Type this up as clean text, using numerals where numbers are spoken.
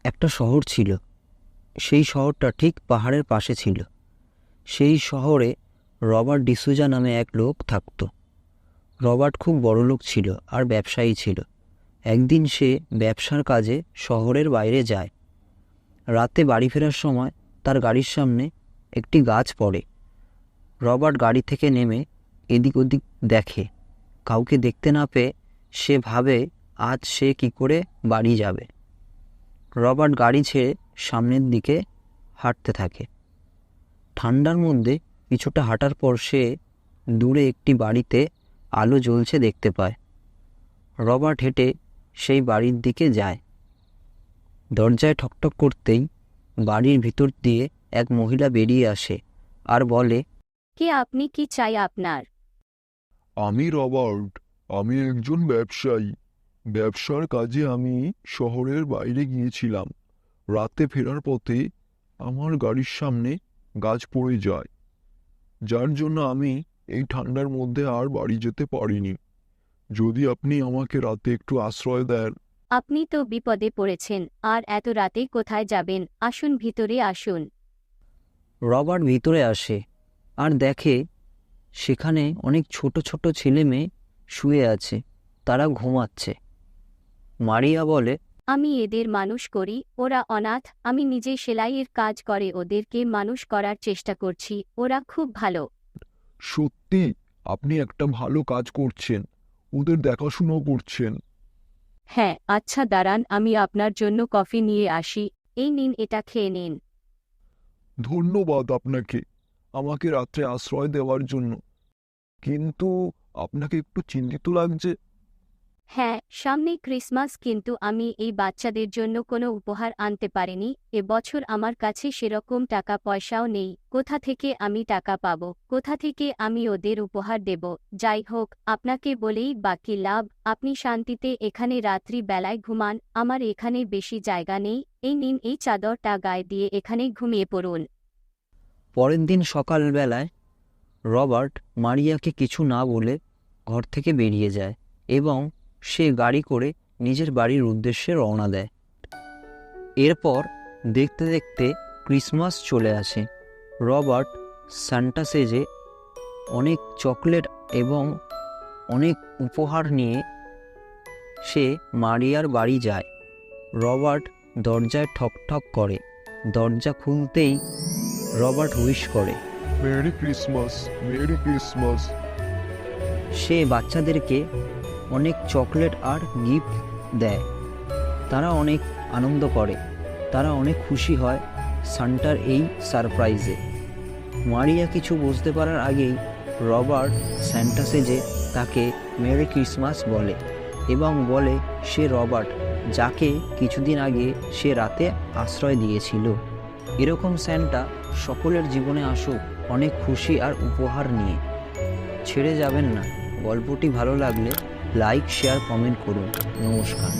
একটা শহর ছিল। সেই শহরটা ঠিক পাহাড়ের পাশে ছিল। সেই শহরে রবার্ট ডিসুজা নামে এক লোক থাকত। রবার্ট খুব বড়লোক ছিল আর ব্যবসায়ী ছিল। একদিন সে ব্যবসার কাজে শহরের বাইরে যায়। রাতে বাড়ি ফেরার সময় তার গাড়ির সামনে একটি গাছ পড়ে। রবার্ট গাড়ি থেকে নেমে এদিক ওদিক দেখে। কাউকে দেখতে না পেয়ে সে ভাবে আজ সে কি করে বাড়ি যাবে। রবার্ট গাড়ি ছেড়ে সামনের দিকে হাঁটতে থাকে। ঠান্ডার মধ্যে কিছুটা হাঁটার পর সে দূরে একটি বাড়িতে আলো জ্বলছে দেখতে পায়। রবার্ট হেঁটে সেই বাড়ির দিকে যায়। দরজায় ঠকঠক করতেই বাড়ির ভিতর দিয়ে এক মহিলা বেরিয়ে আসে আর বলে, কে আপনি? কি চাই আপনার? আমি রবার্ট। আমি একজন ব্যবসায়ী। ব্যবসার কাজে আমি শহরের বাইরে গিয়েছিলাম। রাতে ফেরার পথে আমার গাড়ির সামনে গাছ পড়ে যায়, যার জন্য আমি এই ঠান্ডার মধ্যে আর বাড়ি যেতে পারিনি। যদি আপনি আমাকে রাতে একটু আশ্রয় দেন। আপনি তো বিপদে পড়েছেন, আর এত রাতে কোথায় যাবেন? আসুন, ভিতরে আসুন। রবার্ট ভিতরে আসে আর দেখে সেখানে অনেক ছোট ছোট ছেলে মেয়ে শুয়ে আছে, তারা ঘুমাচ্ছে। মারিয়া বলে, আমি এদের মানুষ করি, ওরা অনাথ। আমি নিজে সেলাইয়ের কাজ করে ওদেরকে মানুষ করার চেষ্টা করছি। ওরা খুব ভালো। সত্যি আপনি একটা ভালো কাজ করছেন, ওদের দেখাশুনো করছেন। হ্যাঁ, আচ্ছা দাঁড়ান, আমি আপনার জন্য কফি নিয়ে আসি। এই নিন, এটা খেয়ে নিন। ধন্যবাদ আপনাকে আমাকে রাত্রে আশ্রয় দেওয়ার জন্য, কিন্তু আপনাকে একটু চিন্তিত লাগছে। হ্যাঁ, সামনে ক্রিসমাস, কিন্তু আমি এই বাচ্চাদের জন্য কোনো উপহার আনতে পারিনি। এবছর আমার কাছে সেরকম টাকা পয়সাও নেই। কোথা থেকে আমি টাকা পাবো? কোথা থেকে আমি ওদের উপহার দেব? যাই হোক, আপনাকে বলেই বাকি লাভ। আপনি শান্তিতে এখানে রাত্রি বেলায় ঘুমান। আমার এখানে বেশি জায়গা নেই। এই নিন, এই চাদরটা গায়ে দিয়ে এখানে ঘুমিয়ে পড়ুন। পরের দিন সকালবেলায় রবার্ট মারিয়াকে কিছু না বলে ঘর থেকে বেরিয়ে যায় এবং সে গাড়ি করে নিজের বাড়ির উদ্দেশ্যে রওনা দেয়। এরপর দেখতে দেখতে ক্রিসমাস চলে আসে। রবার্ট সান্টা সেজে অনেক চকলেট এবং অনেক উপহার নিয়ে সে মারিয়ার বাড়ি যায়। রবার্ট দরজায় ঠকঠক করে। দরজা খুলতেই রবার্ট উইশ করে। Merry Christmas, merry Christmas. সে বাচ্চাদেরকে অনেক চকলেট আর গিফট দেয়। তারা অনেক আনন্দ করে, তারা অনেক খুশি হয় সান্টার এই সারপ্রাইজে। মারিয়া কিছু বুঝতে পারার আগেই রবার্ট সান্টা সেজে তাকে মেরি ক্রিসমাস বলে এবং বলে সে রবার্ট, যাকে কিছুদিন আগে সে রাতে আশ্রয় দিয়েছিল। এরকম সান্টা সকলের জীবনে আসুক অনেক খুশি আর উপহার নিয়ে। ছেড়ে যাবেন না। গল্পটি ভালো লাগলে লাইক, শেয়ার, কমেন্ট করুন। নমস্কার।